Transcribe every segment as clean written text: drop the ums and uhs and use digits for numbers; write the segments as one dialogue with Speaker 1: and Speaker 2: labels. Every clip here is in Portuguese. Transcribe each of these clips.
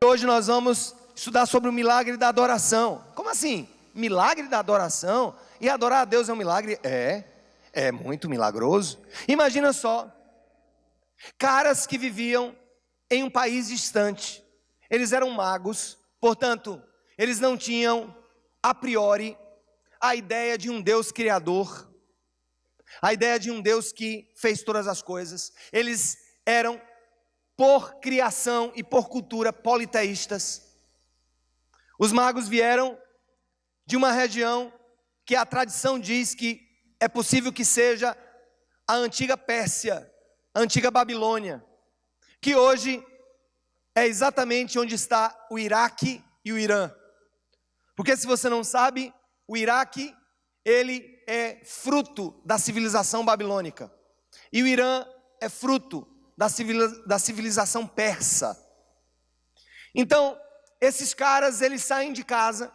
Speaker 1: hoje nós vamos estudar sobre o milagre da adoração. Como assim? Milagre da adoração? E adorar a Deus é um milagre? É muito milagroso. Imagina só, caras que viviam em um país distante. Eles eram magos, portanto, eles não tinham, a priori, a ideia de um Deus criador, a ideia de um Deus que fez todas as coisas. Eles eram, por criação e por cultura, politeístas. Os magos vieram de uma região que a tradição diz que é possível que seja a antiga Pérsia, a antiga Babilônia, que hoje é exatamente onde está o Iraque e o Irã. Porque se você não sabe, o Iraque, ele é fruto da civilização babilônica. E o Irã é fruto da civilização persa. Então, esses caras, eles saem de casa.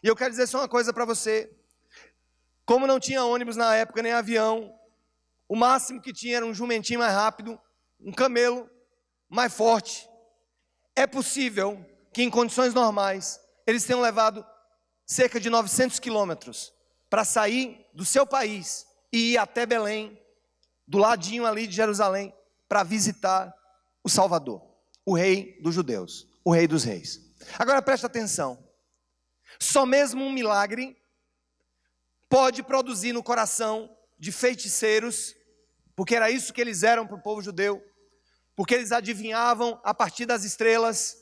Speaker 1: E eu quero dizer só uma coisa para você. Como não tinha ônibus na época, nem avião, o máximo que tinha era um jumentinho mais rápido, um camelo mais forte. É possível que em condições normais, eles tenham levado cerca de 900 quilômetros para sair do seu país e ir até Belém, do ladinho ali de Jerusalém, para visitar o Salvador, o rei dos judeus, o rei dos reis. Agora preste atenção, só mesmo um milagre pode produzir no coração de feiticeiros, porque era isso que eles eram para o povo judeu, porque eles adivinhavam a partir das estrelas,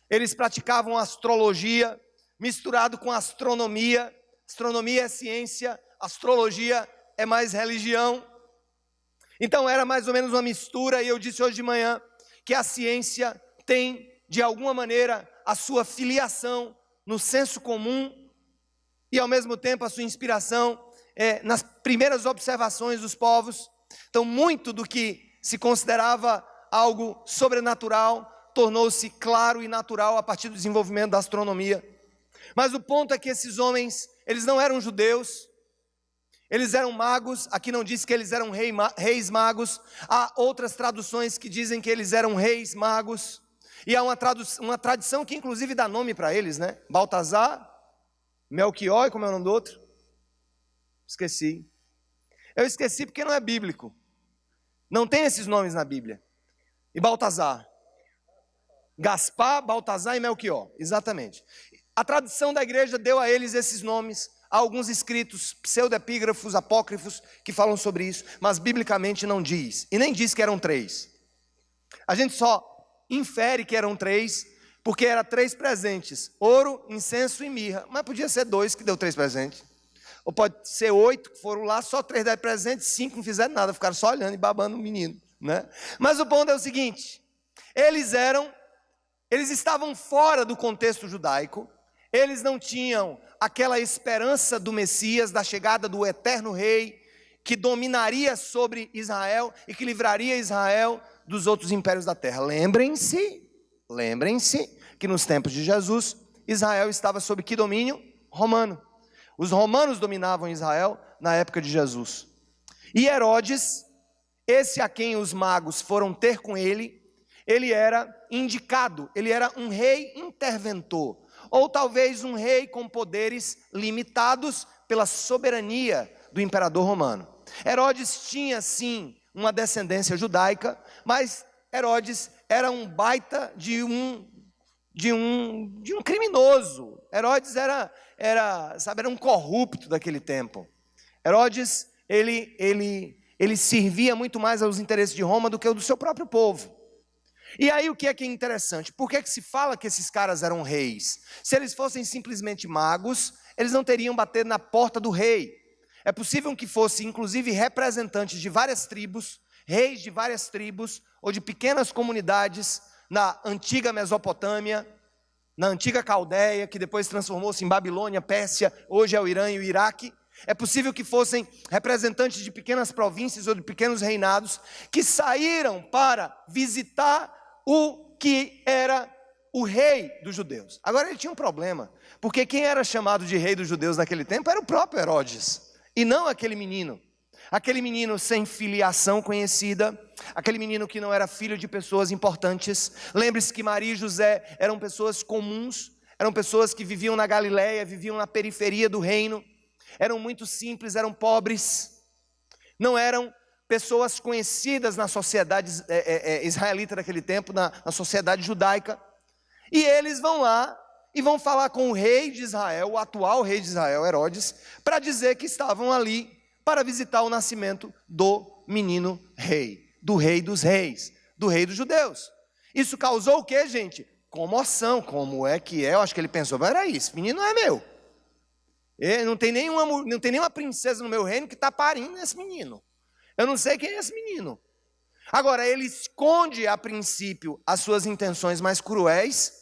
Speaker 1: eles praticavam astrologia, misturado com astronomia. Astronomia é ciência, astrologia é mais religião. Então era mais ou menos uma mistura, e eu disse hoje de manhã que a ciência tem, de alguma maneira, a sua filiação no senso comum e ao mesmo tempo a sua inspiração nas primeiras observações dos povos. Então muito do que se considerava algo sobrenatural tornou-se claro e natural a partir do desenvolvimento da astronomia. Mas o ponto é que esses homens, eles não eram judeus, eles eram magos. Aqui não diz que eles eram reis magos, há outras traduções que dizem que eles eram reis magos, e há uma tradição que inclusive dá nome para eles, né? Baltazar, Melquior, como é o nome do outro? Esqueci. Eu esqueci porque não é bíblico, não tem esses nomes na Bíblia. E Baltazar, Gaspar, Baltazar e Melquior, exatamente. A tradição da igreja deu a eles esses nomes. Há alguns escritos pseudepígrafos, apócrifos, que falam sobre isso, mas biblicamente não diz, e nem diz que eram 3. A gente só infere que eram 3, porque eram 3 presentes, ouro, incenso e mirra, mas podia ser 2 que deu 3 presentes, ou pode ser 8 que foram lá, só 3 deram presentes, 5 não fizeram nada, ficaram só olhando e babando o menino, né? Mas o ponto é o seguinte, eles estavam fora do contexto judaico, eles não tinham aquela esperança do Messias, da chegada do eterno rei, que dominaria sobre Israel e que livraria Israel dos outros impérios da terra. Lembrem-se que nos tempos de Jesus, Israel estava sob que domínio? Romano. Os romanos dominavam Israel na época de Jesus. E Herodes, esse a quem os magos foram ter com ele era indicado, ele era um rei interventor, ou talvez um rei com poderes limitados pela soberania do imperador romano. Herodes tinha sim uma descendência judaica, mas Herodes era um baita de um criminoso. Herodes era um corrupto daquele tempo. Herodes, ele servia muito mais aos interesses de Roma do que o do seu próprio povo. E aí o que é interessante? Por que se fala que esses caras eram reis? Se eles fossem simplesmente magos, eles não teriam batido na porta do rei. É possível que fossem inclusive representantes de várias tribos, reis de várias tribos, ou de pequenas comunidades na antiga Mesopotâmia, na antiga Caldeia, que depois transformou-se em Babilônia, Pérsia, hoje é o Irã e o Iraque. É possível que fossem representantes de pequenas províncias ou de pequenos reinados, que saíram para visitar o que era o rei dos judeus. Agora ele tinha um problema, porque quem era chamado de rei dos judeus naquele tempo era o próprio Herodes, e não aquele menino sem filiação conhecida, aquele menino que não era filho de pessoas importantes. Lembre-se que Maria e José eram pessoas comuns, eram pessoas que viviam na Galileia, viviam na periferia do reino, eram muito simples, eram pobres, não eram pessoas conhecidas na sociedade israelita daquele tempo, na sociedade judaica. E eles vão lá e vão falar com o rei de Israel, o atual rei de Israel, Herodes, para dizer que estavam ali para visitar o nascimento do menino rei, do rei dos reis, do rei dos judeus. Isso causou o quê, gente? Comoção. Como é que é? Eu acho que ele pensou, peraí, esse menino não é meu. Não tem nenhuma princesa no meu reino que está parindo esse menino. Eu não sei quem é esse menino. Agora, ele esconde a princípio as suas intenções mais cruéis,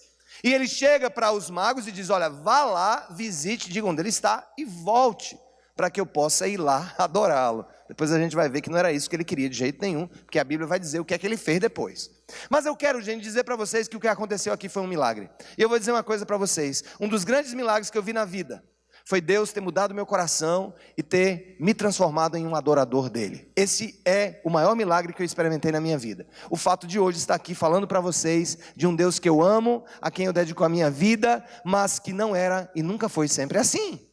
Speaker 1: e ele chega para os magos e diz, olha, vá lá, visite, diga onde ele está e volte, para que eu possa ir lá adorá-lo. Depois a gente vai ver que não era isso que ele queria de jeito nenhum, porque a Bíblia vai dizer o que é que ele fez depois. Mas eu quero, gente, dizer para vocês que o que aconteceu aqui foi um milagre. E eu vou dizer uma coisa para vocês, um dos grandes milagres que eu vi na vida foi Deus ter mudado meu coração e ter me transformado em um adorador dele. Esse é o maior milagre que eu experimentei na minha vida. O fato de hoje estar aqui falando para vocês de um Deus que eu amo, a quem eu dedico a minha vida, mas que não era e nunca foi sempre assim.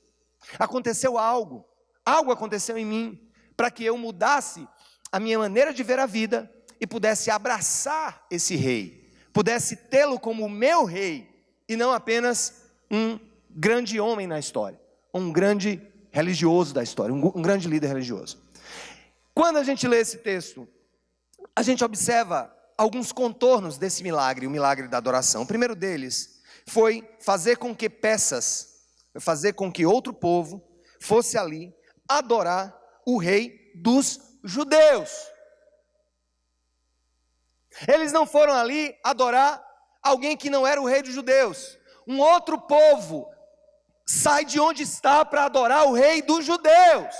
Speaker 1: Aconteceu algo aconteceu em mim, para que eu mudasse a minha maneira de ver a vida e pudesse abraçar esse rei, pudesse tê-lo como o meu rei, e não apenas um grande homem na história, um grande religioso da história, um grande líder religioso. Quando a gente lê esse texto, a gente observa alguns contornos desse milagre, o milagre da adoração. O primeiro deles foi fazer com que outro povo fosse ali adorar o rei dos judeus. Eles não foram ali adorar alguém que não era o rei dos judeus. Um outro povo sai de onde está para adorar o rei dos judeus.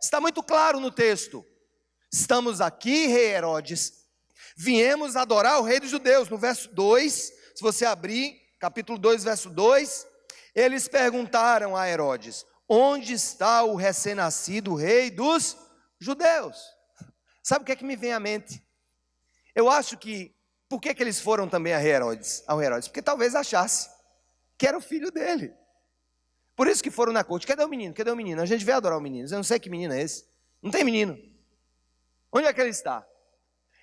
Speaker 1: Está muito claro no texto. Estamos aqui, rei Herodes, viemos adorar o rei dos judeus. No verso 2, se você abrir, capítulo 2, verso 2, eles perguntaram a Herodes, onde está o recém-nascido rei dos judeus? Sabe o que é que me vem à mente? Eu acho que, por que eles foram também ao Herodes? Porque talvez achasse que era o filho dele. Por isso que foram na corte. Cadê o menino? Cadê o menino? A gente veio adorar o menino. Eu não sei que menino é esse. Não tem menino. Onde é que ele está?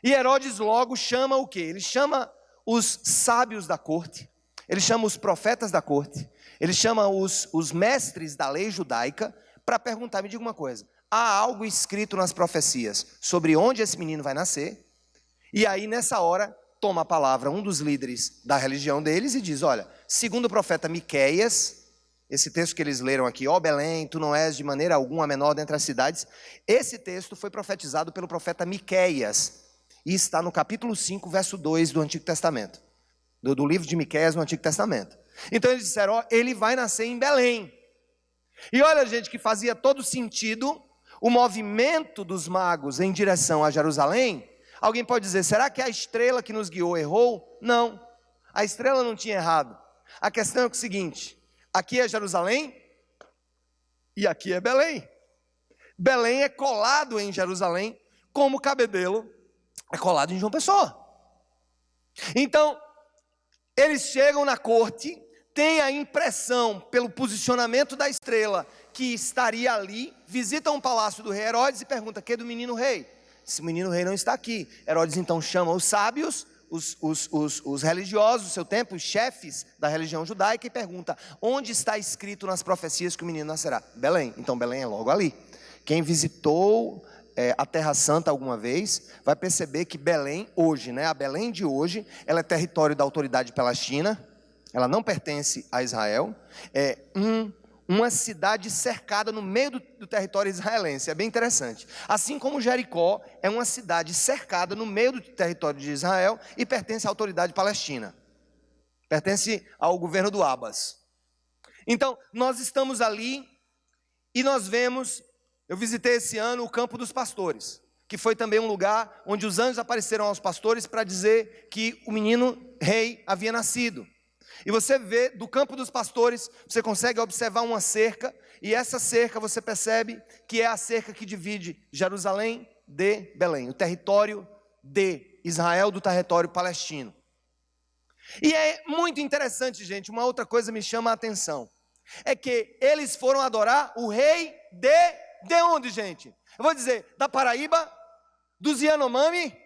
Speaker 1: E Herodes logo chama o quê? Ele chama os sábios da corte. Ele chama os profetas da corte. Ele chama os mestres da lei judaica para perguntar, me diga uma coisa, há algo escrito nas profecias sobre onde esse menino vai nascer? E aí nessa hora toma a palavra um dos líderes da religião deles e diz, olha, segundo o profeta Miqueias, esse texto que eles leram aqui, ó Belém, tu não és de maneira alguma menor dentre as cidades, esse texto foi profetizado pelo profeta Miqueias, e está no capítulo 5, verso 2 do Antigo Testamento, do livro de Miqueias no Antigo Testamento. Então eles disseram, ó, ele vai nascer em Belém. E olha, gente, que fazia todo sentido o movimento dos magos em direção a Jerusalém. Alguém pode dizer, será que a estrela que nos guiou errou? Não, a estrela não tinha errado. A questão é o seguinte, aqui é Jerusalém e aqui é Belém. Belém é colado em Jerusalém, como Cabedelo é colado em João Pessoa. Então, eles chegam na corte, têm a impressão, pelo posicionamento da estrela, que estaria ali, visitam o palácio do rei Herodes e perguntam, que é do menino rei? Esse menino rei não está aqui. Herodes então chama os sábios, os religiosos do seu tempo, os chefes da religião judaica, e pergunta, onde está escrito nas profecias que o menino nascerá? Belém. Então Belém é logo ali. Quem visitou a Terra Santa alguma vez, vai perceber que Belém hoje, a Belém de hoje, ela é território da autoridade palestina, ela não pertence a Israel, é uma cidade cercada no meio do território israelense, é bem interessante. Assim como Jericó é uma cidade cercada no meio do território de Israel e pertence à autoridade palestina, pertence ao governo do Abbas. Então, nós estamos ali e nós vemos, eu visitei esse ano o Campo dos Pastores, que foi também um lugar onde os anjos apareceram aos pastores para dizer que o menino rei havia nascido. E você vê, do Campo dos Pastores, você consegue observar uma cerca, e essa cerca você percebe que é a cerca que divide Jerusalém de Belém, o território de Israel do território palestino. E é muito interessante, gente, uma outra coisa me chama a atenção. É que eles foram adorar o rei de onde, gente? Eu vou dizer, da Paraíba, dos Yanomami?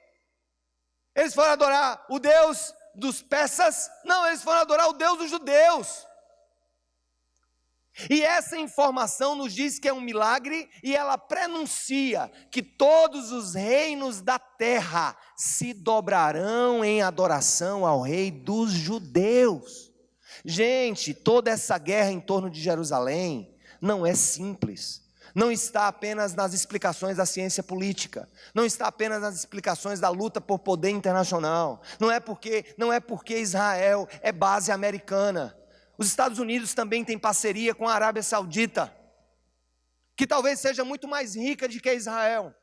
Speaker 1: Eles foram adorar o Deus dos persas? Não, eles foram adorar o Deus dos judeus. E essa informação nos diz que é um milagre e ela prenuncia que todos os reinos da terra se dobrarão em adoração ao rei dos judeus. Gente, toda essa guerra em torno de Jerusalém não é simples. Não está apenas nas explicações da ciência política, não está apenas nas explicações da luta por poder internacional, não é porque Israel é base americana. Os Estados Unidos também têm parceria com a Arábia Saudita, que talvez seja muito mais rica do que Israel.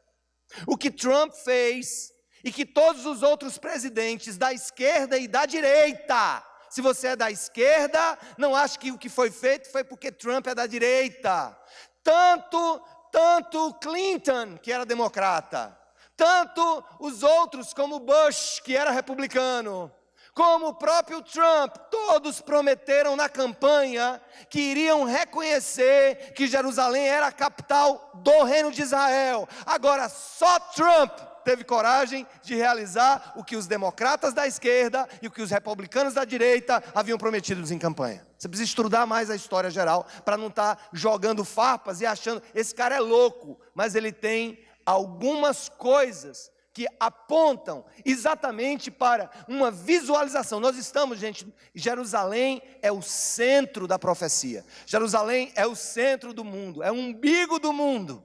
Speaker 1: O que Trump fez e que todos os outros presidentes da esquerda e da direita, se você é da esquerda, não ache que o que foi feito foi porque Trump é da direita. Tanto Clinton, que era democrata, tanto os outros como Bush, que era republicano, como o próprio Trump, todos prometeram na campanha que iriam reconhecer que Jerusalém era a capital do reino de Israel. Agora só Trump teve coragem de realizar o que os democratas da esquerda e o que os republicanos da direita haviam prometido em campanha. Você precisa estudar mais a história geral para não estar jogando farpas e achando, esse cara é louco, mas ele tem algumas coisas que apontam exatamente para uma visualização. Nós estamos, gente, Jerusalém é o centro da profecia. Jerusalém é o centro do mundo, é o umbigo do mundo.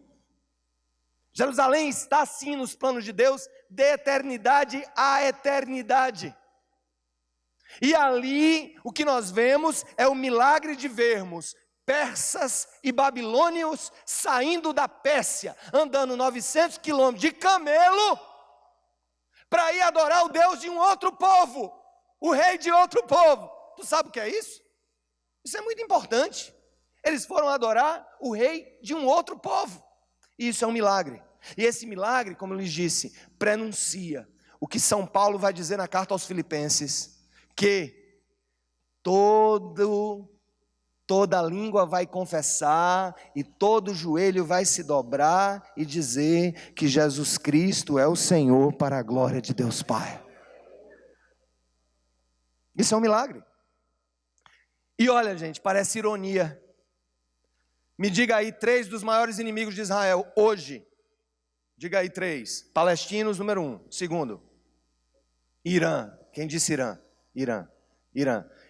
Speaker 1: Jerusalém está sim nos planos de Deus de eternidade a eternidade. E ali o que nós vemos é o milagre de vermos persas e babilônios saindo da Pérsia, andando 900 quilômetros de camelo, para ir adorar o Deus de um outro povo, o rei de outro povo. Tu sabe o que é isso? Isso é muito importante. Eles foram adorar o rei de um outro povo. E isso é um milagre. E esse milagre, como eu lhes disse, prenuncia o que São Paulo vai dizer na carta aos Filipenses, que toda língua vai confessar e todo joelho vai se dobrar e dizer que Jesus Cristo é o Senhor, para a glória de Deus Pai. Isso é um milagre. E olha, gente, parece ironia. Me diga aí 3 dos maiores inimigos de Israel hoje. Diga aí 3. Palestinos, número 1. Segundo, Irã. Quem disse Irã? Irã.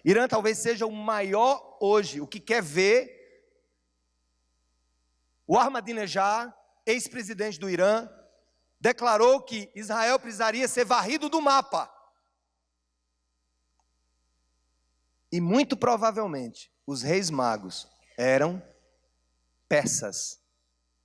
Speaker 1: Irã talvez seja o maior hoje. O que quer ver o Ahmadinejad, ex-presidente do Irã, declarou que Israel precisaria ser varrido do mapa. E muito provavelmente os reis magos eram persas,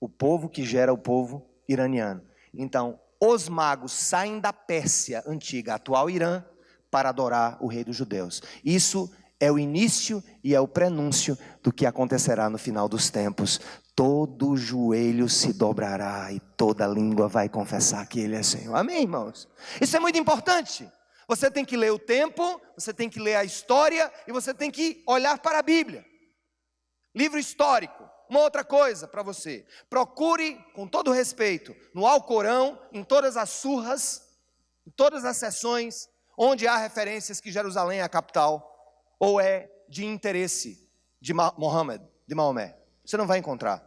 Speaker 1: o povo que gera o povo iraniano. Então, os magos saem da Pérsia antiga, atual Irã, para adorar o rei dos judeus. Isso é o início e é o prenúncio do que acontecerá no final dos tempos. Todo joelho se dobrará e toda língua vai confessar que Ele é Senhor. Amém, irmãos? Isso é muito importante. Você tem que ler o tempo, você tem que ler a história e você tem que olhar para a Bíblia. Livro histórico. Uma outra coisa para você, procure com todo respeito, no Alcorão, em todas as surras, em todas as seções, onde há referências que Jerusalém é a capital, ou é de interesse de Maomé. Você não vai encontrar.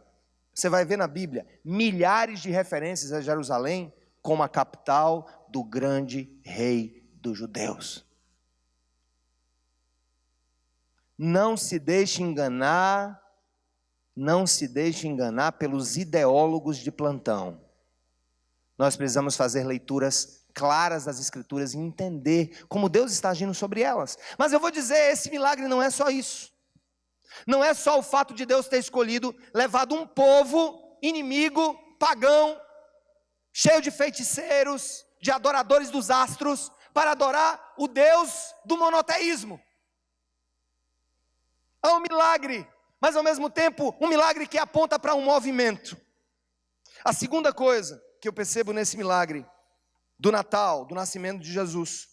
Speaker 1: Você vai ver na Bíblia milhares de referências a Jerusalém como a capital do grande rei dos judeus. Não se deixe enganar pelos ideólogos de plantão. Nós precisamos fazer leituras claras das Escrituras e entender como Deus está agindo sobre elas. Mas eu vou dizer, esse milagre não é só isso. Não é só o fato de Deus ter escolhido, levado um povo inimigo, pagão, cheio de feiticeiros, de adoradores dos astros, para adorar o Deus do monoteísmo. É um milagre, mas ao mesmo tempo um milagre que aponta para um movimento. A segunda coisa que eu percebo nesse milagre do Natal, do nascimento de Jesus,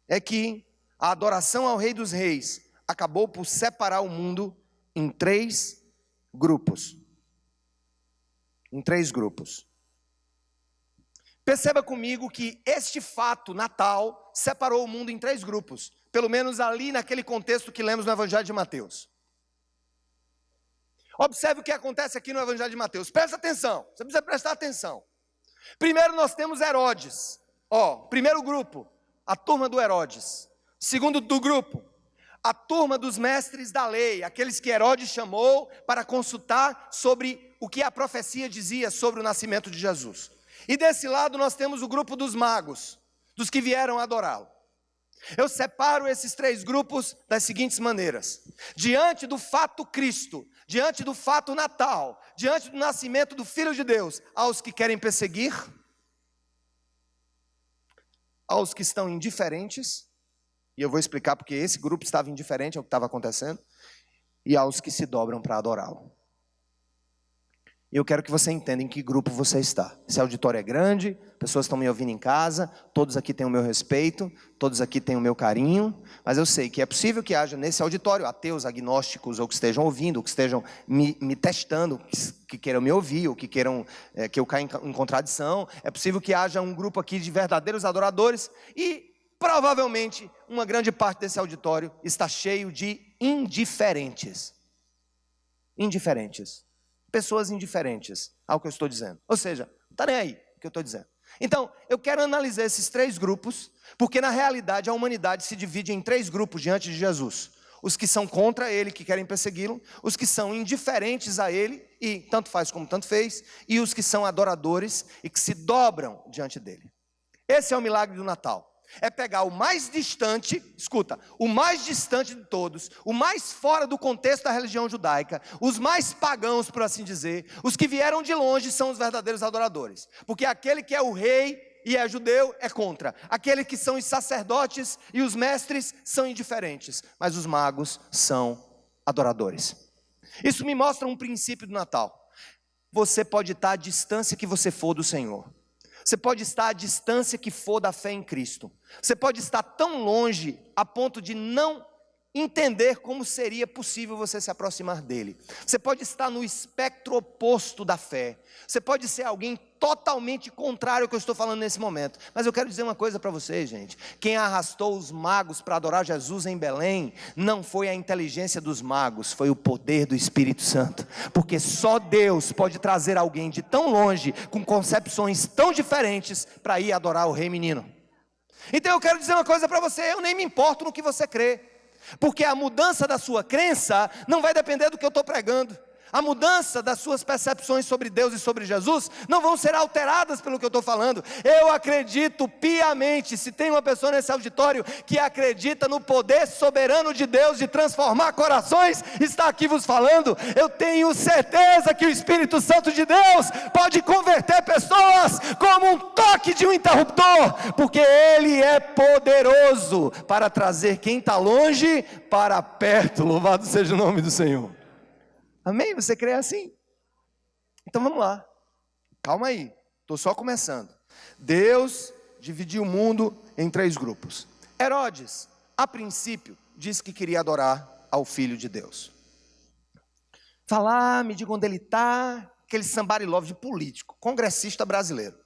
Speaker 1: é que a adoração ao Rei dos Reis acabou por separar o mundo em três grupos. Em três grupos. Perceba comigo que este fato, Natal, separou o mundo em três grupos. Pelo menos ali naquele contexto que lemos no Evangelho de Mateus. Observe o que acontece aqui no Evangelho de Mateus. Presta atenção, você precisa prestar atenção. Primeiro nós temos Herodes. Primeiro grupo, a turma do Herodes. Segundo do grupo, a turma dos mestres da lei, aqueles que Herodes chamou para consultar sobre o que a profecia dizia sobre o nascimento de Jesus. E desse lado nós temos o grupo dos magos, dos que vieram adorá-lo. Eu separo esses três grupos das seguintes maneiras: diante do fato Cristo, diante do fato Natal, diante do nascimento do Filho de Deus, aos que querem perseguir, aos que estão indiferentes, e eu vou explicar porque esse grupo estava indiferente ao que estava acontecendo, e aos que se dobram para adorá-lo. Eu quero que você entenda em que grupo você está. Esse auditório é grande, pessoas estão me ouvindo em casa, todos aqui têm o meu respeito, todos aqui têm o meu carinho, mas eu sei que é possível que haja nesse auditório ateus, agnósticos, ou que estejam ouvindo, ou que estejam me testando, que queiram me ouvir, ou que queiram que eu caia em contradição. É possível que haja um grupo aqui de verdadeiros adoradores e provavelmente uma grande parte desse auditório está cheio de indiferentes. Indiferentes. Pessoas indiferentes ao que eu estou dizendo. Ou seja, não está nem aí o que eu estou dizendo. Então, eu quero analisar esses três grupos, porque na realidade a humanidade se divide em três grupos diante de Jesus. Os que são contra ele, que querem persegui-lo, os que são indiferentes a ele, e tanto faz como tanto fez, e os que são adoradores e que se dobram diante dele. Esse é o milagre do Natal. É pegar o mais distante, escuta, o mais distante de todos, o mais fora do contexto da religião judaica, os mais pagãos, por assim dizer, os que vieram de longe são os verdadeiros adoradores, porque aquele que é o rei e é judeu é contra, aquele que são os sacerdotes e os mestres são indiferentes, mas os magos são adoradores. Isso me mostra um princípio do Natal. Você pode estar à distância que você for do Senhor. Você pode estar à distância que for da fé em Cristo. Você pode estar tão longe a ponto de não entender como seria possível você se aproximar dele. Você pode estar no espectro oposto da fé. Você pode ser alguém totalmente contrário ao que eu estou falando nesse momento. Mas eu quero dizer uma coisa para vocês, gente. Quem arrastou os magos para adorar Jesus em Belém não foi a inteligência dos magos, foi o poder do Espírito Santo. Porque só Deus pode trazer alguém de tão longe, com concepções tão diferentes, para ir adorar o Rei Menino. Então eu quero dizer uma coisa para você: eu nem me importo no que você crê. Porque a mudança da sua crença não vai depender do que eu estou pregando. A mudança das suas percepções sobre Deus e sobre Jesus não vão ser alteradas pelo que eu estou falando. Eu acredito piamente, se tem uma pessoa nesse auditório que acredita no poder soberano de Deus de transformar corações, está aqui vos falando. Eu tenho certeza que o Espírito Santo de Deus pode converter pessoas como um toque de um interruptor, porque Ele é poderoso para trazer quem está longe para perto. Louvado seja o nome do Senhor. Amém? Você crê assim? Então vamos lá. Calma aí. Estou só começando. Deus dividiu o mundo em três grupos. Herodes, a princípio, disse que queria adorar ao Filho de Deus. Falar, me diga onde ele está. Aquele somebody love de político, congressista brasileiro.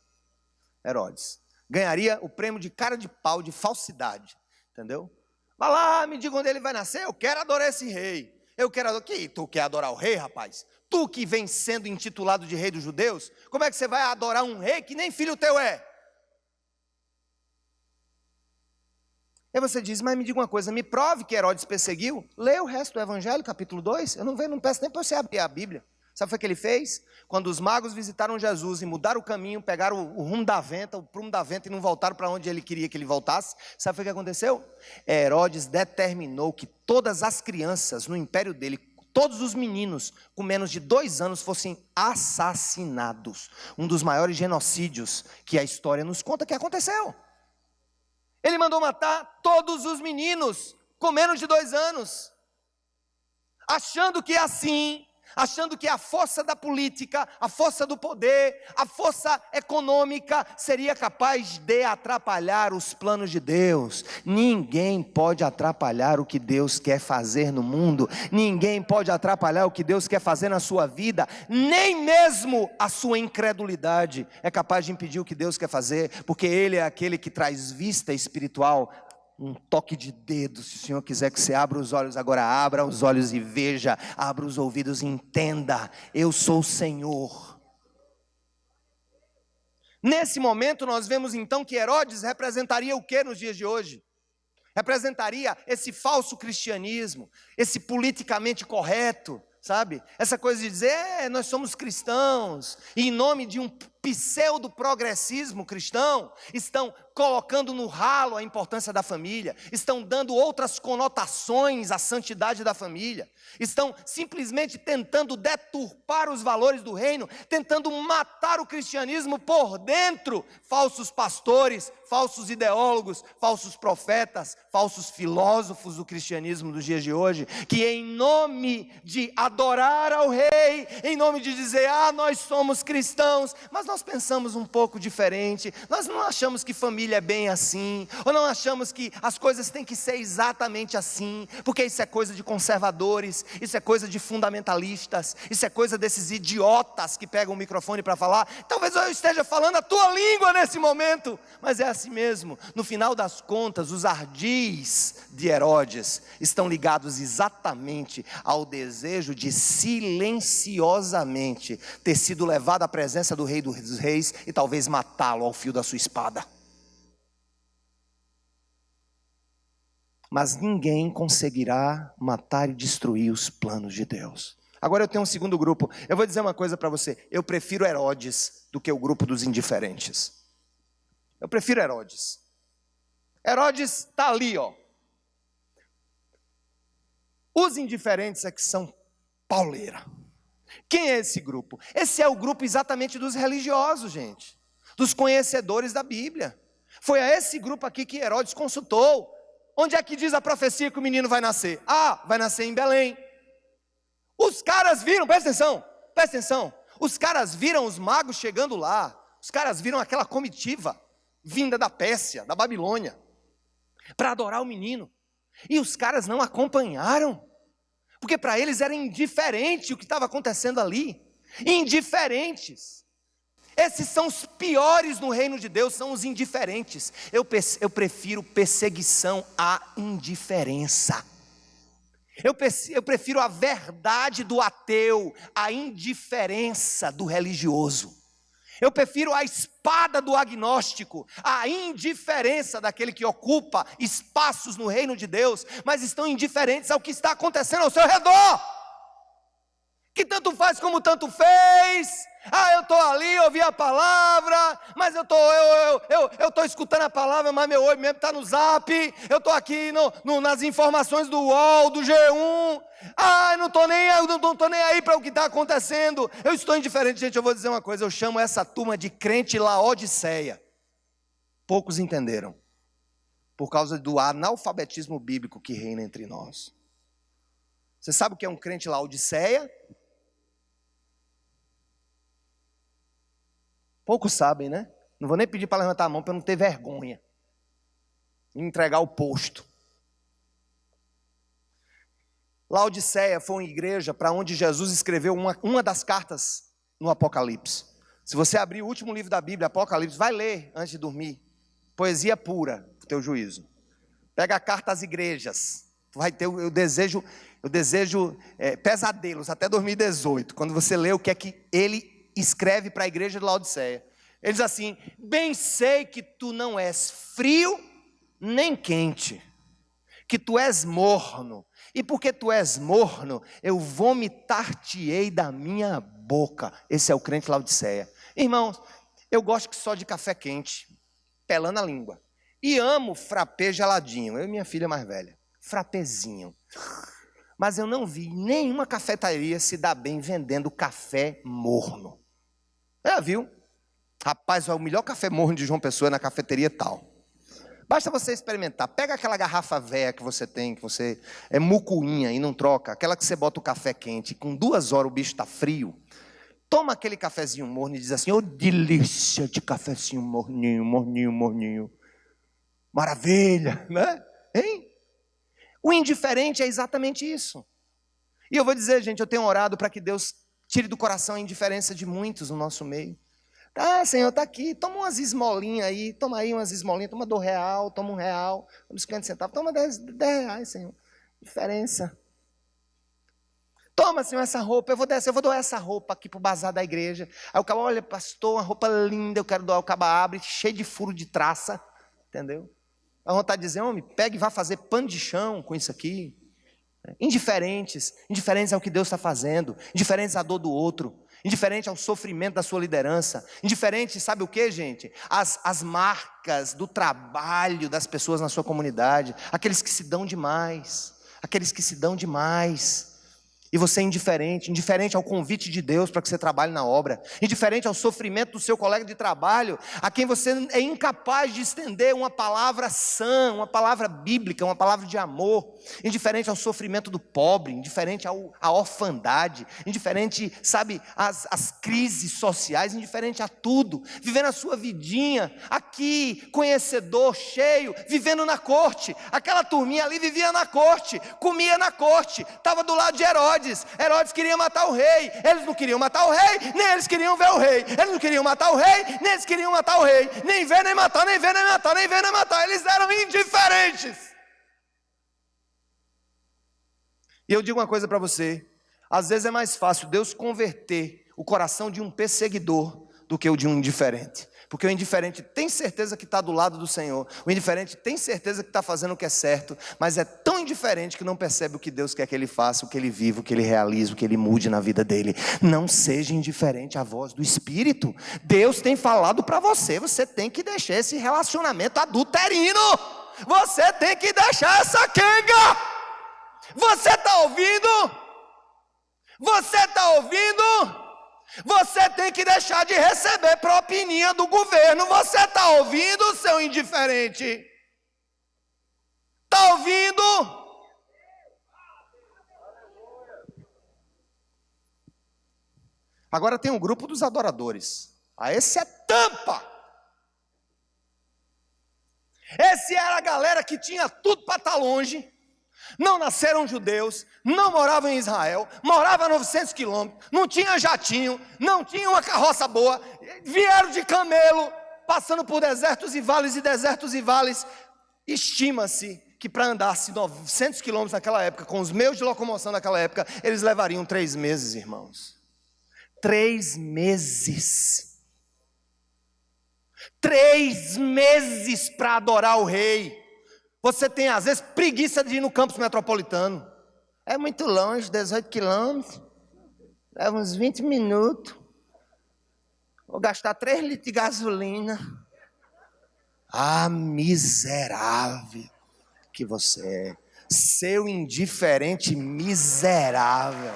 Speaker 1: Herodes. Ganharia o prêmio de cara de pau, de falsidade. Entendeu? Vai lá, me diga onde ele vai nascer. Eu quero adorar esse rei. Eu quero adorar. Que tu quer adorar o rei, rapaz? Tu que vem sendo intitulado de rei dos judeus, como é que você vai adorar um rei que nem filho teu é? Aí você diz: mas me diga uma coisa, me prove que Herodes perseguiu. Lê o resto do Evangelho, capítulo 2. Eu não peço nem para você abrir a Bíblia. Sabe o que ele fez? Quando os magos visitaram Jesus e mudaram o caminho, pegaram o rumo da venta, o prumo da venta, e não voltaram para onde ele queria que ele voltasse, sabe o que aconteceu? Herodes determinou que todas as crianças no império dele, todos os meninos com menos de 2 anos fossem assassinados. Um dos maiores genocídios que a história nos conta que aconteceu. Ele mandou matar todos os meninos com menos de 2 anos, achando que assim achando que a força da política, a força do poder, a força econômica seria capaz de atrapalhar os planos de Deus. Ninguém pode atrapalhar o que Deus quer fazer no mundo, ninguém pode atrapalhar o que Deus quer fazer na sua vida, nem mesmo a sua incredulidade é capaz de impedir o que Deus quer fazer, porque Ele é aquele que traz vista espiritual. Um toque de dedo, se o Senhor quiser que você abra os olhos agora, abra os olhos e veja, abra os ouvidos e entenda, eu sou o Senhor. Nesse momento nós vemos então que Herodes representaria o que nos dias de hoje? Representaria esse falso cristianismo, esse politicamente correto, sabe? Essa coisa de dizer, nós somos cristãos, e em nome de um pseudo-progressismo cristão, estão colocando no ralo a importância da família, estão dando outras conotações à santidade da família, estão simplesmente tentando deturpar os valores do reino, tentando matar o cristianismo por dentro. Falsos pastores, falsos ideólogos, falsos profetas, falsos filósofos do cristianismo dos dias de hoje, que em nome de adorar ao rei, em nome de dizer, nós somos cristãos, mas nós pensamos um pouco diferente, nós não achamos que família é bem assim, ou não achamos que as coisas têm que ser exatamente assim, porque isso é coisa de conservadores, isso é coisa de fundamentalistas, isso é coisa desses idiotas que pegam o microfone para falar. Talvez eu esteja falando a tua língua nesse momento, mas é assim mesmo. No final das contas, os ardis de Herodes estão ligados exatamente ao desejo de silenciosamente ter sido levado à presença do Rei dos Reis e talvez matá-lo ao fio da sua espada. Mas ninguém conseguirá matar e destruir os planos de Deus. Agora eu tenho um segundo grupo. Eu vou dizer uma coisa para você. Eu prefiro Herodes do que o grupo dos indiferentes. Eu prefiro Herodes. Herodes está ali, ó. Os indiferentes é que são pauleira. Quem é esse grupo? Esse é o grupo exatamente dos religiosos, gente. Dos conhecedores da Bíblia. Foi a esse grupo aqui que Herodes consultou. Onde é que diz a profecia que o menino vai nascer? Vai nascer em Belém. Os caras viram, presta atenção. Os caras viram os magos chegando lá. Os caras viram aquela comitiva vinda da Pérsia, da Babilônia, para adorar o menino. E os caras não acompanharam, porque para eles era indiferente o que estava acontecendo ali. Indiferentes. Esses são os piores no reino de Deus, são os indiferentes. Eu prefiro perseguição à indiferença. Eu prefiro a verdade do ateu à indiferença do religioso. Eu prefiro a espada do agnóstico à indiferença daquele que ocupa espaços no reino de Deus, mas estão indiferentes ao que está acontecendo ao seu redor. Que tanto faz como tanto fez. Eu estou ali, ouvi a palavra, mas eu estou escutando a palavra, mas meu olho mesmo está no Zap, eu estou aqui nas informações do UOL, do G1, não estou nem aí para o que está acontecendo, eu estou indiferente. Gente, eu vou dizer uma coisa, eu chamo essa turma de crente Laodiceia. Poucos entenderam, por causa do analfabetismo bíblico que reina entre nós. Você sabe o que é um crente Laodiceia? Poucos sabem, né? Não vou nem pedir para levantar a mão para não ter vergonha e entregar o posto. Laodiceia foi uma igreja para onde Jesus escreveu uma das cartas no Apocalipse. Se você abrir o último livro da Bíblia, Apocalipse, vai ler antes de dormir. Poesia pura, para o teu juízo. Pega a carta às igrejas. Tu vai ter, eu desejo pesadelos até 2018, quando você lê o que é que ele escreve para a igreja de Laodiceia. Ele diz assim: bem sei que tu não és frio nem quente, que tu és morno, e porque tu és morno, eu vomitar-te-ei da minha boca. Esse é o crente Laodiceia. Irmãos, eu gosto só de café quente, pelando a língua, e amo frappé geladinho. Eu e minha filha mais velha, frappézinho. Mas eu não vi nenhuma cafeteria se dar bem vendendo café morno. Viu? Rapaz, o melhor café morno de João Pessoa é na cafeteria tal. Basta você experimentar. Pega aquela garrafa velha que você tem, que você é mucuinha e não troca, aquela que você bota o café quente, com 2 horas o bicho está frio. Toma aquele cafezinho morno e diz assim: ô delícia de cafezinho morninho, morninho, morninho. Maravilha, né? Hein? O indiferente é exatamente isso. E eu vou dizer, gente, eu tenho orado para que Deus tire do coração a indiferença de muitos no nosso meio. Ah, Senhor, está aqui, toma umas esmolinhas aí, toma aí umas esmolinhas, toma R$2, toma R$1, toma 50 centavos, toma 10 reais, Senhor. Diferença. Toma, Senhor, essa roupa, eu vou doar essa roupa aqui para o bazar da igreja. Aí o cabo, olha, pastor, uma roupa linda, eu quero doar. O cabo abre, cheio de furo de traça, entendeu? A vontade de dizer, homem, pega e vá fazer pano de chão com isso aqui. Indiferentes ao que Deus está fazendo, indiferentes à dor do outro, indiferente ao sofrimento da sua liderança, indiferente, sabe o que, gente? As marcas do trabalho das pessoas na sua comunidade, aqueles que se dão demais, e você é indiferente ao convite de Deus para que você trabalhe na obra, indiferente ao sofrimento do seu colega de trabalho, a quem você é incapaz de estender uma palavra sã, uma palavra bíblica, uma palavra de amor, indiferente ao sofrimento do pobre, indiferente à orfandade, indiferente, sabe, às crises sociais, indiferente a tudo, vivendo a sua vidinha, aqui, conhecedor, cheio, vivendo na corte. Aquela turminha ali vivia na corte, comia na corte, estava do lado de Herodes. Herodes queria matar o rei, eles não queriam matar o rei, nem eles queriam ver o rei, eles não queriam matar o rei, nem eles queriam matar o rei, nem ver nem matar, nem ver nem matar, nem ver nem matar, eles eram indiferentes. E eu digo uma coisa para você, às vezes é mais fácil Deus converter o coração de um perseguidor do que o de um indiferente. Porque o indiferente tem certeza que está do lado do Senhor, o indiferente tem certeza que está fazendo o que é certo, mas é tão indiferente que não percebe o que Deus quer que ele faça, o que ele viva, o que ele realize, o que ele mude na vida dele. Não seja indiferente à voz do Espírito. Deus tem falado para você, você tem que deixar esse relacionamento adulterino, você tem que deixar essa quenga. Você está ouvindo? Você está ouvindo? Você tem que deixar de receber propininha do governo. Você está ouvindo, seu indiferente? Está ouvindo? Agora tem um grupo dos adoradores. Esse é tampa. Esse era a galera que tinha tudo para estar longe. Não nasceram judeus, não moravam em Israel, moravam a 900 quilômetros, não tinha jatinho, não tinha uma carroça boa, vieram de camelo, passando por desertos e vales e desertos e vales. Estima-se que para andar-se 900 quilômetros naquela época, com os meios de locomoção naquela época, eles levariam 3 meses, irmãos. 3 meses. 3 meses para adorar o rei. Você tem, às vezes, preguiça de ir no campus metropolitano. É muito longe, 18 quilômetros. Leva uns 20 minutos. Vou gastar 3 litros de gasolina. Ah, miserável que você é. Seu indiferente miserável.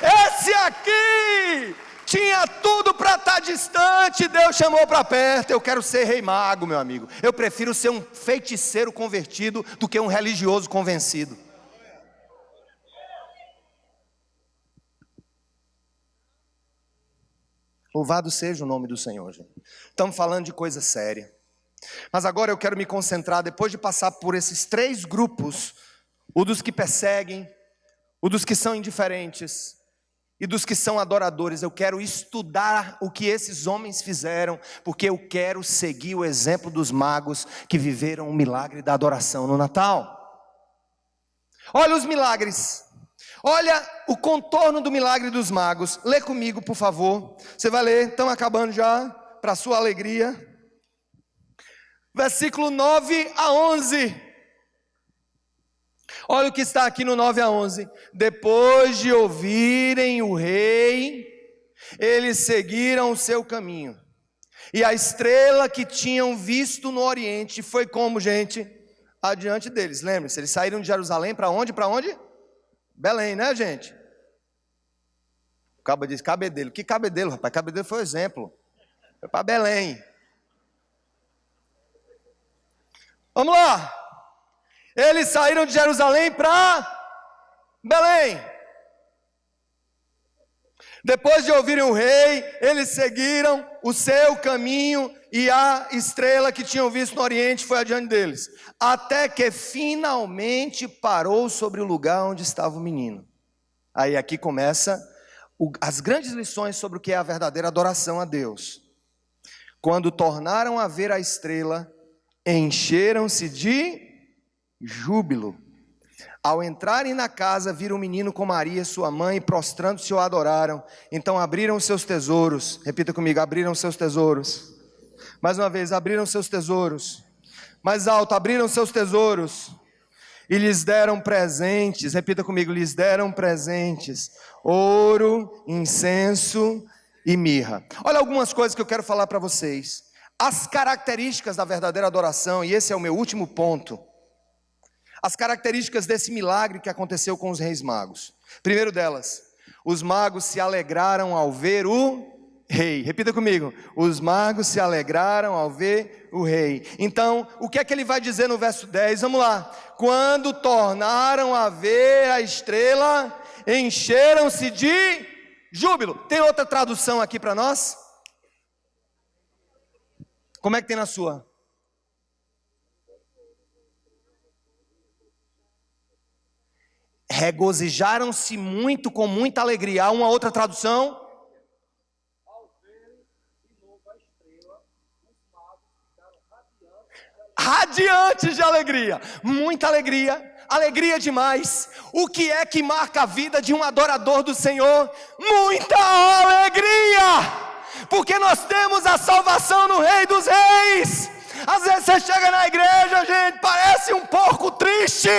Speaker 1: Esse aqui tinha tudo para estar distante, Deus chamou para perto. Eu quero ser rei mago, meu amigo. Eu prefiro ser um feiticeiro convertido do que um religioso convencido. Louvado seja o nome do Senhor, gente. Estamos falando de coisa séria. Mas agora eu quero me concentrar, depois de passar por esses 3 grupos, o dos que perseguem, o dos que são indiferentes e dos que são adoradores. Eu quero estudar o que esses homens fizeram, porque eu quero seguir o exemplo dos magos que viveram o milagre da adoração no Natal. Olha os milagres, olha o contorno do milagre dos magos. Lê comigo, por favor. Você vai ler, estamos acabando já, para sua alegria. Versículo 9 a 11. Olha o que está aqui no 9 a 11. Depois de ouvirem o rei, eles seguiram o seu caminho. E a estrela que tinham visto no oriente foi como, gente? Adiante deles. Lembre-se, eles saíram de Jerusalém para onde? Para onde? Belém, né, gente? O cabo diz cabedelo. Que cabedelo, rapaz? Cabedelo foi o exemplo. Foi para Belém. Vamos lá. Eles saíram de Jerusalém para Belém. Depois de ouvirem o rei, eles seguiram o seu caminho e a estrela que tinham visto no Oriente foi adiante deles. Até que finalmente parou sobre o lugar onde estava o menino. Aí aqui começa as grandes lições sobre o que é a verdadeira adoração a Deus. Quando tornaram a ver a estrela, encheram-se de júbilo. Ao entrarem na casa, viram o menino com Maria, sua mãe, e prostrando-se o adoraram. Então abriram seus tesouros. Repita comigo, abriram seus tesouros. Mais uma vez, abriram seus tesouros. Mais alto, abriram seus tesouros. E lhes deram presentes. Repita comigo, lhes deram presentes. Ouro, incenso e mirra. Olha algumas coisas que eu quero falar para vocês. As características da verdadeira adoração, e esse é o meu último ponto. As características desse milagre que aconteceu com os reis magos. Primeiro delas, os magos se alegraram ao ver o rei. Repita comigo, os magos se alegraram ao ver o rei. Então, o que é que ele vai dizer no verso 10? Vamos lá. Quando tornaram a ver a estrela, encheram-se de júbilo. Tem outra tradução aqui para nós? Como é que tem na sua? Regozijaram-se muito, com muita alegria. Há uma outra tradução? Ao verem de novo a estrela, os magos ficaram radiantes de alegria. Muita alegria, alegria demais. O que é que marca a vida de um adorador do Senhor? Muita alegria, porque nós temos a salvação no Rei dos Reis. Às vezes você chega na igreja, gente, parece um porco triste.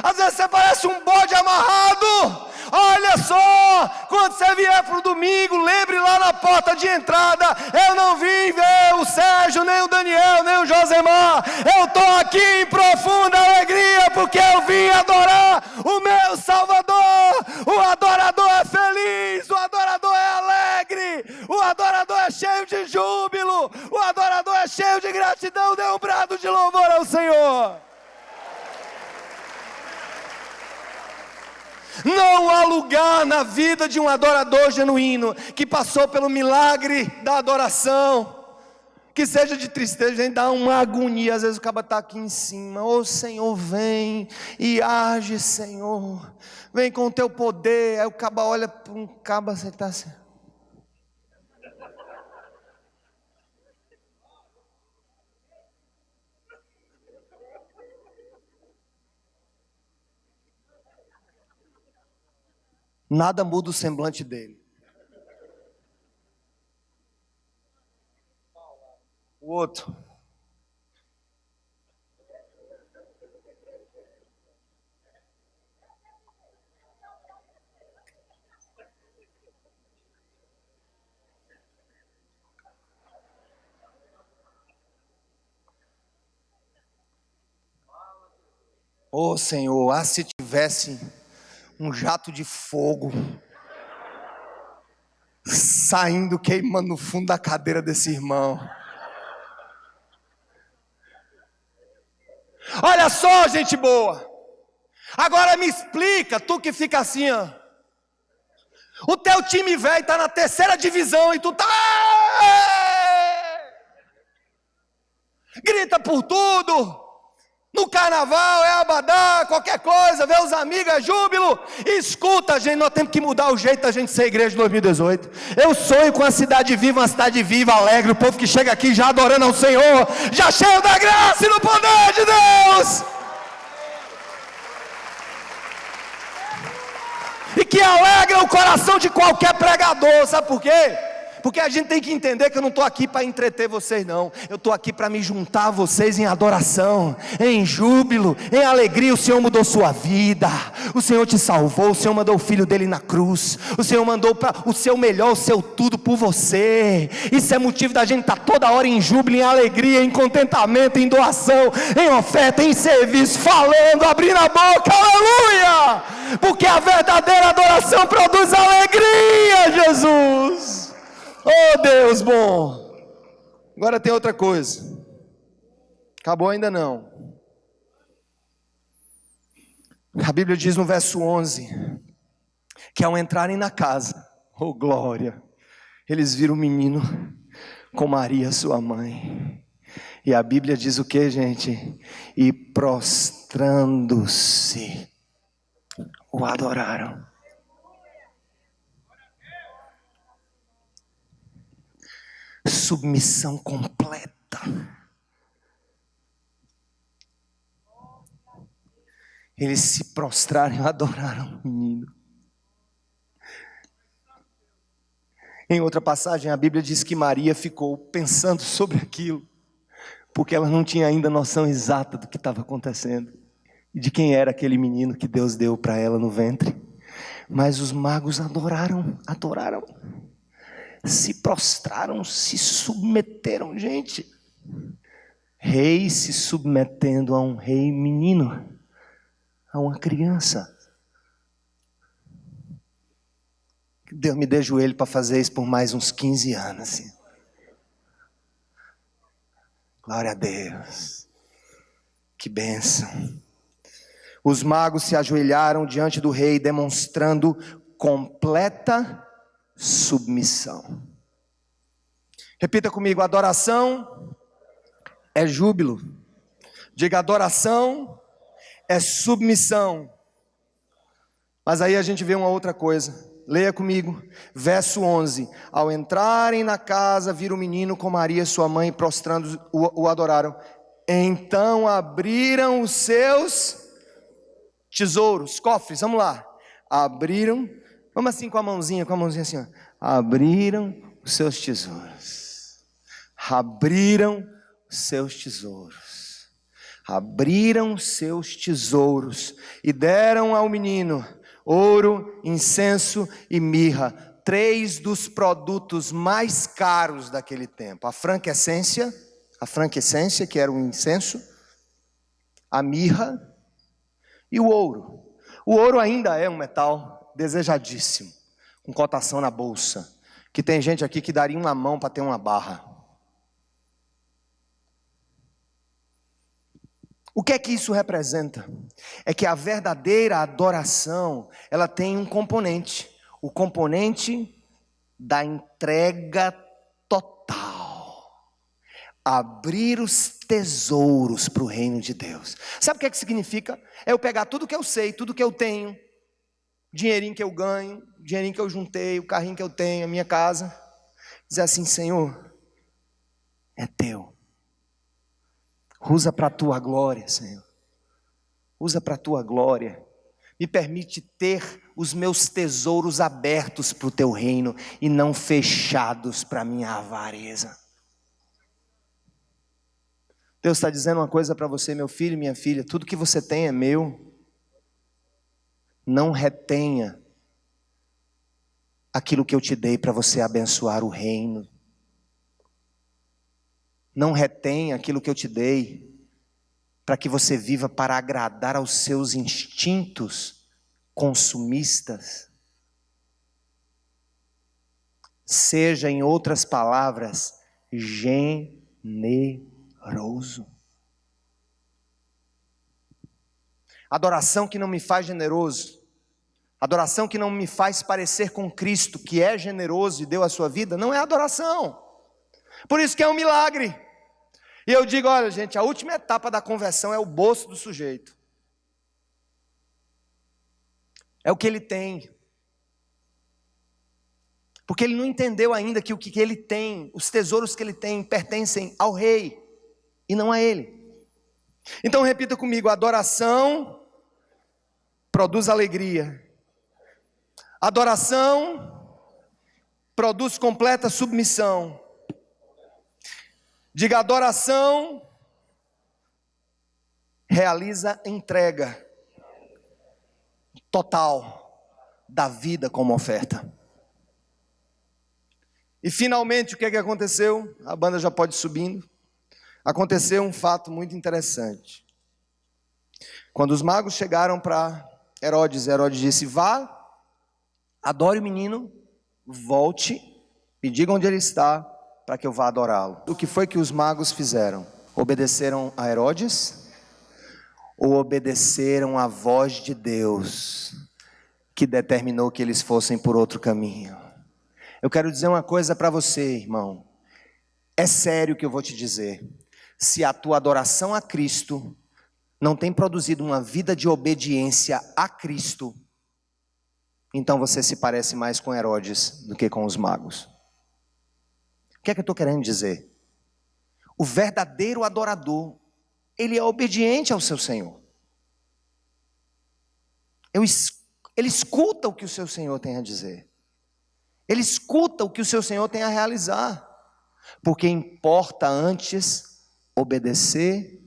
Speaker 1: Às vezes você parece um bode amarrado. Olha só, quando você vier para o domingo, lembre lá na porta de entrada: eu não vim ver o Sérgio, nem o Daniel, nem o Josemar. Eu estou aqui em profunda alegria, porque eu vim adorar o meu Salvador. O adorador é feliz, o adorador é alegre, o adorador é cheio de júbilo, o adorador é cheio de gratidão. Dê um brado de louvor ao Senhor. Não há lugar na vida de um adorador genuíno que passou pelo milagre da adoração que seja de tristeza. A gente dá uma agonia. Às vezes o cara está aqui em cima: ô Senhor, vem e age, Senhor, vem com o teu poder. Aí o caba olha para um caba, você está assim. Nada muda o semblante dele. O outro. Ô Senhor, se tivesse um jato de fogo saindo, queimando no fundo da cadeira desse irmão. Olha só, gente boa. Agora me explica, tu que fica assim, ó. O teu time velho está na 3ª divisão e tu tá... grita por tudo. No carnaval é abadá, qualquer coisa, vê os amigos, é júbilo. Escuta, gente, nós temos que mudar o jeito da gente ser igreja de 2018. Eu sonho com a cidade viva, uma cidade viva, alegre. O povo que chega aqui já adorando ao Senhor, já cheio da graça e do poder de Deus. E que alegra o coração de qualquer pregador. Sabe por quê? Porque a gente tem que entender que eu não estou aqui para entreter vocês, não. Eu estou aqui para me juntar a vocês em adoração, em júbilo, em alegria. O Senhor mudou sua vida, o Senhor te salvou, o Senhor mandou o Filho dele na cruz, o Senhor mandou o seu melhor, o seu tudo por você. Isso é motivo da gente estar toda hora em júbilo, em alegria, em contentamento, em doação, em oferta, em serviço, falando, abrindo a boca, aleluia! Porque a verdadeira adoração produz alegria, Jesus. Oh Deus bom, Agora tem outra coisa. Acabou ainda não. A Bíblia diz no verso 11, que ao entrarem na casa, oh glória, eles viram o menino com Maria sua mãe. E a Bíblia diz o que, gente? E prostrando-se, o adoraram. Submissão completa. Eles se prostraram e adoraram o menino. Em outra passagem, a Bíblia diz que Maria ficou pensando sobre aquilo, porque ela não tinha ainda noção exata do que estava acontecendo e de quem era aquele menino que Deus deu para ela no ventre. Mas os magos adoraram, se prostraram, se submeteram, gente. Rei se submetendo a um rei menino, a uma criança. Deus me dê joelho para fazer isso por mais uns 15 anos. Assim. Glória a Deus. Que bênção. Os magos se ajoelharam diante do rei, demonstrando completa submissão. Repita comigo: adoração é júbilo. Diga: adoração é submissão. Mas aí a gente vê uma outra coisa. Leia comigo, verso 11. Ao entrarem na casa, viram o menino com Maria sua mãe, prostrando o adoraram. Então abriram os seus tesouros, cofres, vamos lá. Abriram, vamos assim com a mãozinha assim, ó. Abriram os seus tesouros. Abriram os seus tesouros. Abriram os seus tesouros e deram ao menino ouro, incenso e mirra, 3 dos produtos mais caros daquele tempo. A franquecência, que era o incenso, a mirra e o ouro. O ouro ainda é um metal desejadíssimo, com cotação na bolsa, que tem gente aqui que daria uma mão para ter uma barra. O que é que isso representa? É que a verdadeira adoração, ela tem um componente, o componente da entrega total. Abrir os tesouros para o reino de Deus. Sabe o que é que significa? É eu pegar tudo que eu sei, tudo que eu tenho, dinheirinho que eu ganho, dinheirinho que eu juntei, o carrinho que eu tenho, a minha casa, dizer assim: Senhor, é teu. Usa para a tua glória, Senhor. Usa para a tua glória. Me permite ter os meus tesouros abertos para o teu reino e não fechados para a minha avareza. Deus está dizendo uma coisa para você, meu filho e minha filha: tudo que você tem é meu. Não retenha aquilo que eu te dei para você abençoar o reino. Não retenha aquilo que eu te dei para que você viva para agradar aos seus instintos consumistas. Seja, em outras palavras, generoso. Adoração que não me faz generoso, adoração que não me faz parecer com Cristo, que é generoso e deu a sua vida, não é adoração. Por isso que é um milagre. E eu digo: olha, gente, a última etapa da conversão é o bolso do sujeito. É o que ele tem. Porque ele não entendeu ainda que o que ele tem, os tesouros que ele tem, pertencem ao rei e não a ele. Então repita comigo: adoração produz alegria. Adoração produz completa submissão. Diga: adoração realiza entrega total da vida como oferta. E finalmente, o que é que aconteceu? A banda já pode ir subindo. Aconteceu um fato muito interessante. Quando os magos chegaram para Herodes, Herodes disse: vá, adore o menino, volte, me diga onde ele está, para que eu vá adorá-lo. O que foi que os magos fizeram? Obedeceram a Herodes? Ou obedeceram à voz de Deus, que determinou que eles fossem por outro caminho? Eu quero dizer uma coisa para você, irmão. É sério o que eu vou te dizer. Se a tua adoração a Cristo não tem produzido uma vida de obediência a Cristo, então você se parece mais com Herodes do que com os magos. O que é que eu estou querendo dizer? O verdadeiro adorador, ele é obediente ao seu Senhor. Ele escuta o que o seu Senhor tem a dizer. Ele escuta o que o seu Senhor tem a realizar. Porque importa antes obedecer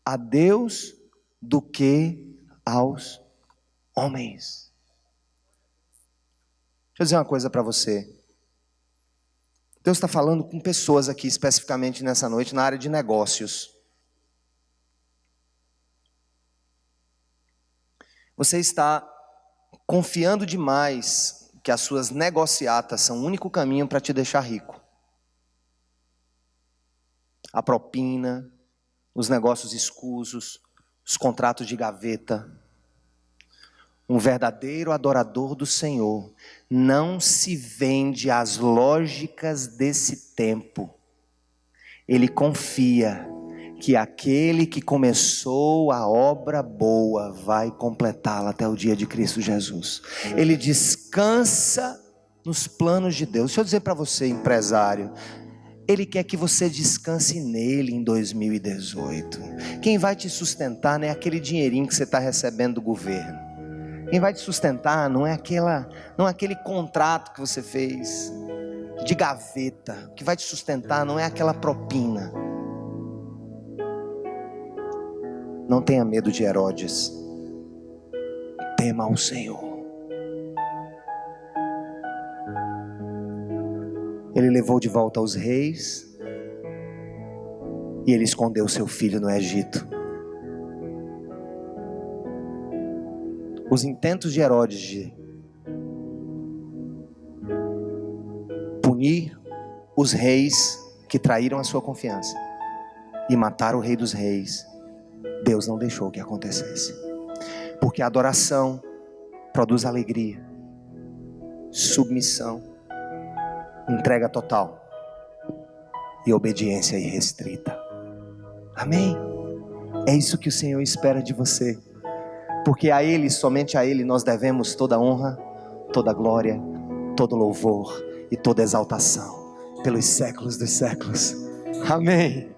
Speaker 1: a Deus do que aos homens. Deixa eu dizer uma coisa para você. Deus está falando com pessoas aqui, especificamente nessa noite, na área de negócios. Você está confiando demais que as suas negociatas são o único caminho para te deixar rico. A propina, os negócios escusos, os contratos de gaveta. Um verdadeiro adorador do Senhor não se vende às lógicas desse tempo. Ele confia que aquele que começou a obra boa vai completá-la até o dia de Cristo Jesus. Ele descansa nos planos de Deus. Deixa eu dizer para você, empresário, Ele quer que você descanse nele em 2018. Quem vai te sustentar não é aquele dinheirinho que você está recebendo do governo. Quem vai te sustentar não é aquele contrato que você fez de gaveta. O que vai te sustentar não é aquela propina. Não tenha medo de Herodes. Tema ao Senhor. Ele levou de volta os reis e ele escondeu seu filho no Egito. Os intentos de Herodes de punir os reis que traíram a sua confiança e matar o rei dos reis, Deus não deixou que acontecesse. Porque a adoração produz alegria, submissão, entrega total e obediência irrestrita. Amém? É isso que o Senhor espera de você. Porque a Ele, somente a Ele, nós devemos toda honra, toda glória, todo louvor e toda exaltação pelos séculos dos séculos. Amém.